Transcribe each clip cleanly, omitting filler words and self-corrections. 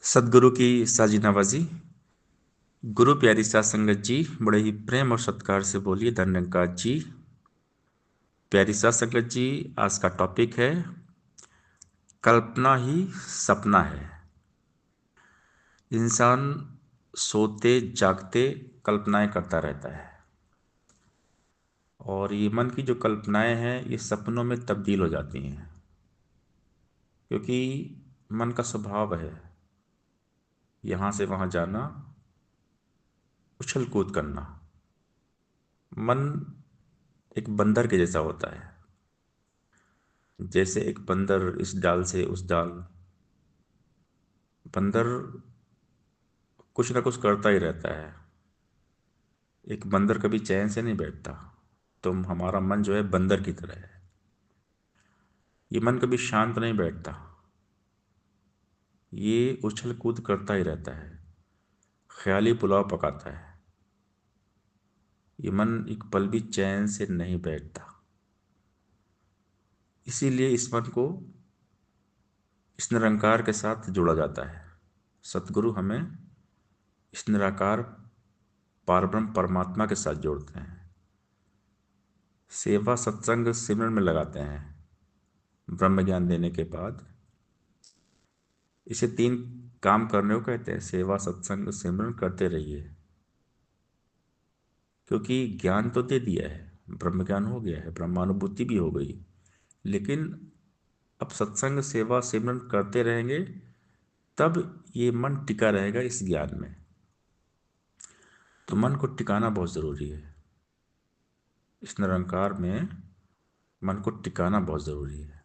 सदगुरु की साजी नवाजी। गुरु प्यारी साध संगत जी, बड़े ही प्रेम और सत्कार से बोलिए धन निरंकार जी। प्यारी साध संगत जी, आज का टॉपिक है कल्पना ही सपना है। इंसान सोते जागते कल्पनाएं करता रहता है, और ये मन की जो कल्पनाएं हैं ये सपनों में तब्दील हो जाती हैं, क्योंकि मन का स्वभाव है यहाँ से वहाँ जाना, उछल कूद करना। मन एक बंदर के जैसा होता है। जैसे एक बंदर इस डाल से उस डाल, बंदर कुछ ना कुछ करता ही रहता है। एक बंदर कभी चैन से नहीं बैठता। तो हमारा मन जो है बंदर की तरह है। ये मन कभी शांत नहीं बैठता, ये उछल कूद करता ही रहता है, ख्याली पुलाव पकाता है। ये मन एक पल भी चैन से नहीं बैठता। इसीलिए इस मन को इस निरंकार के साथ जोड़ा जाता है। सतगुरु हमें इस निराकार पारब्रह्म परमात्मा के साथ जोड़ते हैं, सेवा सत्संग सिमरन में लगाते हैं। ब्रह्म ज्ञान देने के बाद इसे 3 काम करने को कहते हैं। सेवा सत्संग सिमरन करते रहिए, क्योंकि ज्ञान तो दे दिया है, ब्रह्म ज्ञान हो गया है, ब्रह्मानुभूति भी हो गई। लेकिन अब सत्संग सेवा सिमरन करते रहेंगे, तब ये मन टिका रहेगा इस ज्ञान में। तो मन को टिकाना बहुत जरूरी है। इस निरंकार में मन को टिकाना बहुत जरूरी है।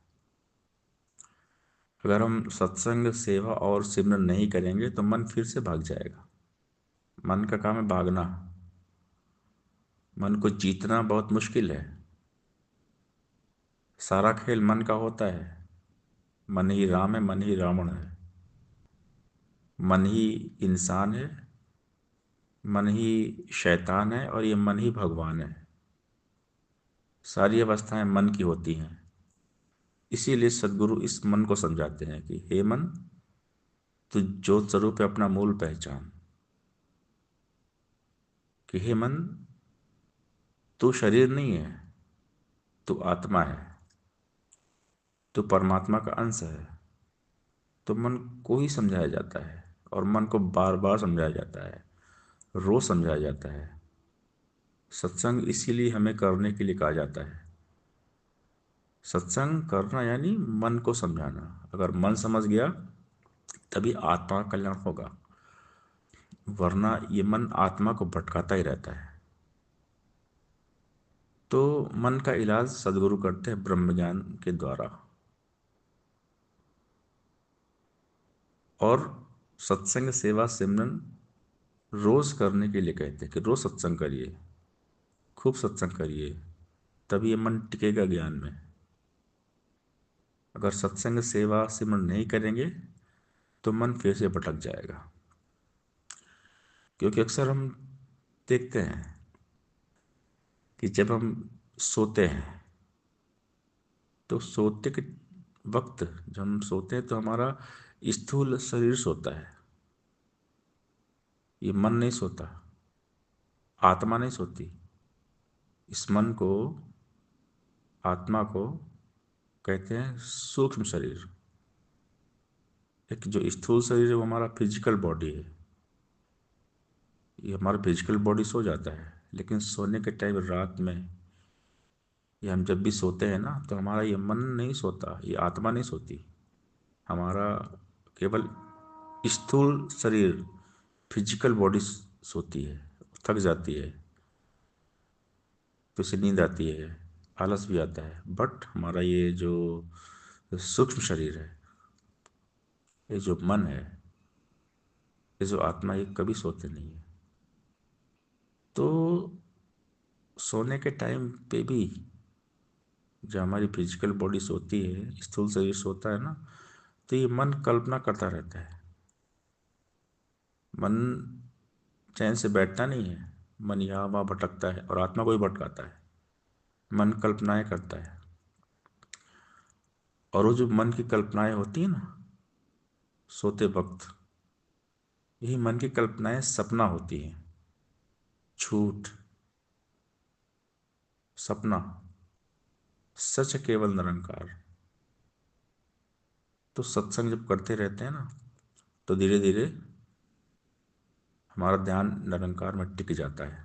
अगर हम सत्संग सेवा और सिमरन नहीं करेंगे तो मन फिर से भाग जाएगा। मन का काम है भागना। मन को जीतना बहुत मुश्किल है। सारा खेल मन का होता है। मन ही राम है, मन ही रावण है। मन ही इंसान है, मन ही शैतान है, और ये मन ही भगवान है। सारी अवस्थाएं मन की होती हैं। इसीलिए सदगुरु इस मन को समझाते हैं कि हे मन, तू ज्योत स्वरूप है, अपना मूल पहचान। कि हे मन, तू शरीर नहीं है, तू आत्मा है, तू परमात्मा का अंश है। तो मन को ही समझाया जाता है, और मन को बार बार समझाया जाता है, रोज समझाया जाता है। सत्संग इसीलिए हमें करने के लिए कहा जाता है। सत्संग करना यानी मन को समझाना। अगर मन समझ गया तभी आत्मा का कल्याण होगा, वरना ये मन आत्मा को भटकाता ही रहता है। तो मन का इलाज सदगुरु करते हैं ब्रह्म ज्ञान के द्वारा। और सत्संग सेवा सिमरन रोज करने के लिए कहते हैं कि रोज सत्संग करिए, खूब सत्संग करिए, तभी ये मन टिकेगा ज्ञान में। अगर सत्संग सेवा सिमरन नहीं करेंगे तो मन फिर से भटक जाएगा। क्योंकि अक्सर हम देखते हैं कि जब हम सोते हैं तो सोते के वक्त, जब हम सोते हैं तो हमारा स्थूल शरीर सोता है, ये मन नहीं सोता, आत्मा नहीं सोती। इस मन को, आत्मा को कहते हैं सूक्ष्म शरीर। एक जो स्थूल शरीर है वो हमारा फिजिकल बॉडी है। ये हमारा फिजिकल बॉडी सो जाता है, लेकिन सोने के टाइम रात में, ये हम जब भी सोते हैं ना, तो हमारा ये मन नहीं सोता, ये आत्मा नहीं सोती। हमारा केवल स्थूल शरीर, फिजिकल बॉडी सोती है, थक जाती है, तो उसे नींद आती है, आलस भी आता है। बट हमारा ये जो सूक्ष्म शरीर है, ये जो मन है, ये जो आत्मा, ये कभी सोते नहीं है। तो सोने के टाइम पे भी जो हमारी फिजिकल बॉडी सोती है, स्थूल शरीर सोता है ना, तो ये मन कल्पना करता रहता है। मन चैन से बैठता नहीं है। मन यहाँ वहाँ भटकता है और आत्मा को भी भटकाता है। मन कल्पनाएं करता है, और वो जो मन की कल्पनाएं होती है ना सोते वक्त, यही मन की कल्पनाएं सपना होती हैं। झूठ, सपना, सच है केवल निरंकार। तो सत्संग जब करते रहते हैं ना, तो धीरे धीरे हमारा ध्यान निरंकार में टिक जाता है।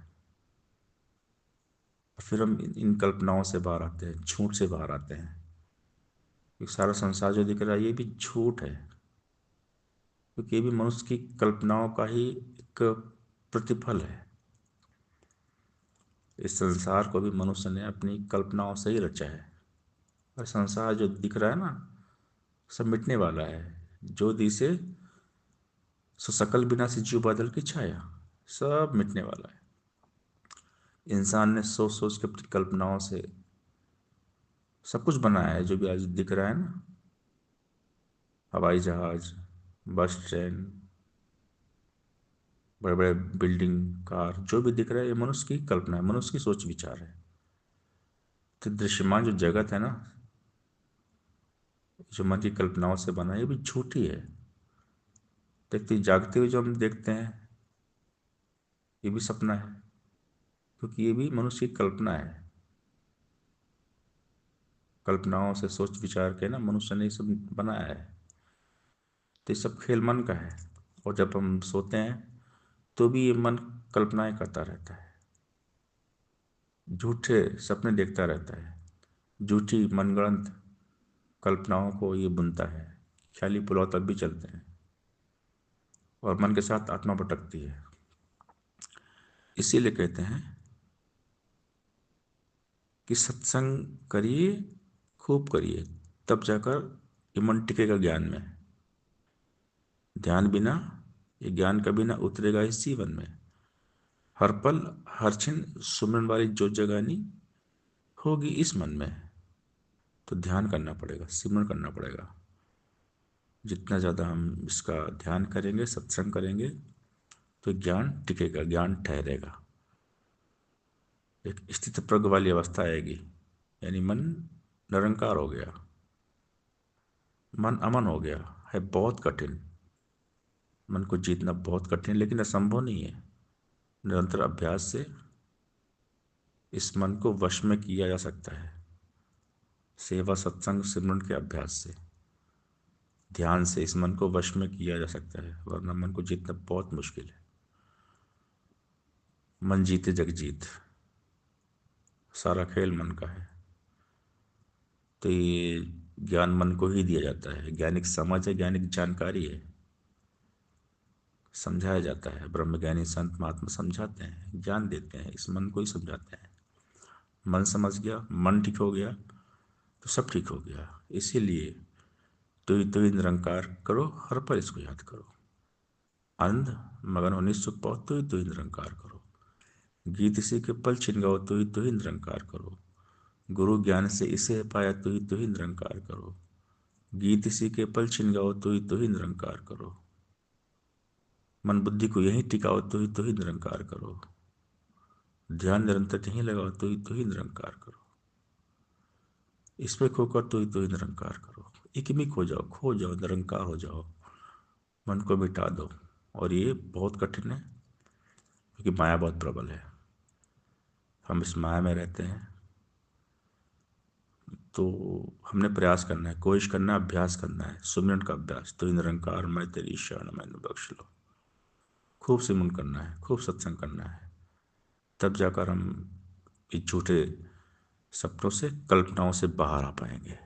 और फिर हम इन कल्पनाओं से बाहर आते हैं, झूठ से बाहर आते हैं। ये सारा संसार जो दिख रहा है ये भी झूठ है, क्योंकि ये भी मनुष्य की कल्पनाओं का ही एक प्रतिफल है। इस संसार को भी मनुष्य ने अपनी कल्पनाओं से ही रचा है। और संसार जो दिख रहा है ना, सब मिटने वाला है। जो दिसे सो सकल विनाशी जीव बादल की छाया, सब मिटने वाला है। इंसान ने सोच सोच के अपनी कल्पनाओं से सब कुछ बनाया है, जो भी आज दिख रहा है ना, हवाई जहाज, बस, ट्रेन, बड़े बड़े बिल्डिंग, कार, जो भी दिख रहा है ये मनुष्य की कल्पना है, मनुष्य की सोच विचार है। तो दृश्यमान जो जगत है ना, जो मन की कल्पनाओं से बना है, ये भी झूठी है। देखते जागते हुए जो हम देखते हैं, ये भी सपना है, क्योंकि ये भी मनुष्य की कल्पना है। कल्पनाओं से सोच विचार के ना मनुष्य ने ये सब बनाया है। तो ये सब खेल मन का है। और जब हम सोते हैं तो भी ये मन कल्पनाएं करता रहता है, झूठे सपने देखता रहता है, झूठी मनगढ़ंत कल्पनाओं को ये बुनता है। ख्याली पुलाव तब भी चलते हैं, और मन के साथ आत्मा भटकती है। इसीलिए कहते हैं कि सत्संग करिए, खूब करिए, तब जाकर ये मन टिकेगा ज्ञान में। ध्यान बिना, ये ज्ञान कभी ना उतरेगा इस जीवन में। हर पल, हर क्षण सुमरन वाली जो जगानी होगी इस मन में। तो ध्यान करना पड़ेगा, सिमरन करना पड़ेगा। जितना ज़्यादा हम इसका ध्यान करेंगे, सत्संग करेंगे, तो ज्ञान टिकेगा, ज्ञान ठहरेगा। एक स्थित प्रज्ञ वाली अवस्था आएगी, यानी मन निरंकार हो गया, मन अमन हो गया। है बहुत कठिन, मन को जीतना बहुत कठिन, लेकिन असंभव नहीं है। निरंतर अभ्यास से इस मन को वश में किया जा सकता है। सेवा, सत्संग, सिमरन के अभ्यास से, ध्यान से इस मन को वश में किया जा सकता है, वरना मन को जीतना बहुत मुश्किल है। मन जीते जग जीत, सारा खेल मन का है। तो ये ज्ञान मन को ही दिया जाता है, ज्ञानिक समझ है, ज्ञानिक जानकारी है, समझाया जाता है। ब्रह्मज्ञानी संत महात्मा समझाते हैं, ज्ञान देते हैं, इस मन को ही समझाते हैं। मन समझ गया, मन ठीक हो गया, तो सब ठीक हो गया। इसीलिए तो ही निरंकार करो, हर पल इसको याद करो। आनंद मगन होनी सुख पाओ, तो ही निरंकार करो। गीत इसी के पल छिन गाओ, तो ही निरंकार करो। गुरु ज्ञान से इसे पाया, तो ही निरंकार करो। गीत इसी के पल छिन गाओ, तो ही निरंकार करो। मन बुद्धि को यहीं टिकाओ, तो ही निरंकार करो। ध्यान निरंतर यहीं लगाओ, तो ही निरंकार करो। इसमें खोकर तो ही निरंकार करो। एक हो जाओ, खो जाओ, निरंकार हो जाओ, मन को मिटा दो। और ये बहुत कठिन है, क्योंकि माया बहुत प्रबल है। हम इस माया में रहते हैं। तो हमने प्रयास करना है, कोशिश करना है, अभ्यास करना है, सुमिरन का अभ्यास। तो ही निरंकार मैं तेरी शरण, मैंने बख्श लो। खूब सिमरन करना है, खूब सत्संग करना है, तब जाकर हम इस झूठे सपनों से, कल्पनाओं से बाहर आ पाएंगे।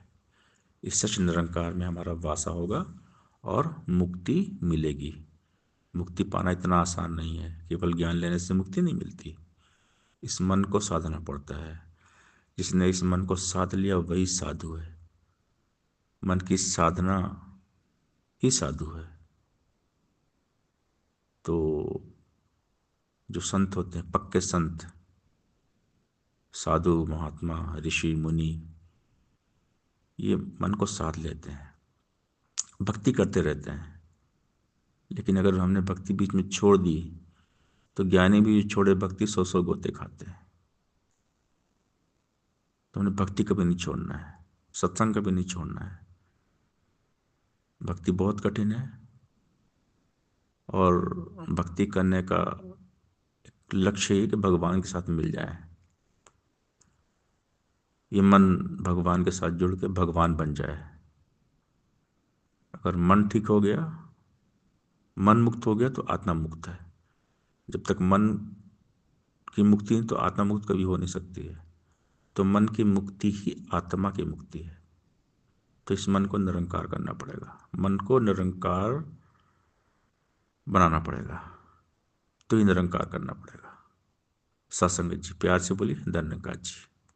इस सच निरंकार में हमारा वासा होगा और मुक्ति मिलेगी। मुक्ति पाना इतना आसान नहीं है, केवल ज्ञान लेने से मुक्ति नहीं मिलती। इस मन को साधना पड़ता है। जिसने इस मन को साध लिया वही साधु है। मन की साधना ही साधु है। तो जो संत होते हैं, पक्के संत, साधु, महात्मा, ऋषि, मुनि, ये मन को साध लेते हैं, भक्ति करते रहते हैं। लेकिन अगर हमने भक्ति बीच में छोड़ दी, तो ज्ञानी भी छोड़े भक्ति, सौ सौ गोते खाते हैं। तो हमें भक्ति कभी नहीं छोड़ना है, सत्संग कभी नहीं छोड़ना है। भक्ति बहुत कठिन है, और भक्ति करने का लक्ष्य ही कि भगवान के साथ मिल जाए। ये मन भगवान के साथ जुड़ के भगवान बन जाए। अगर मन ठीक हो गया, मन मुक्त हो गया, तो आत्मा मुक्त है। जब तक मन की मुक्ति नहीं, तो आत्मा मुक्त कभी हो नहीं सकती है। तो मन की मुक्ति ही आत्मा की मुक्ति है। तो इस मन को निरंकार करना पड़ेगा, मन को निरंकार बनाना पड़ेगा, तो ही निरंकार करना पड़ेगा। सत्संग जी, प्यार से बोलिए धन्यवाद जी।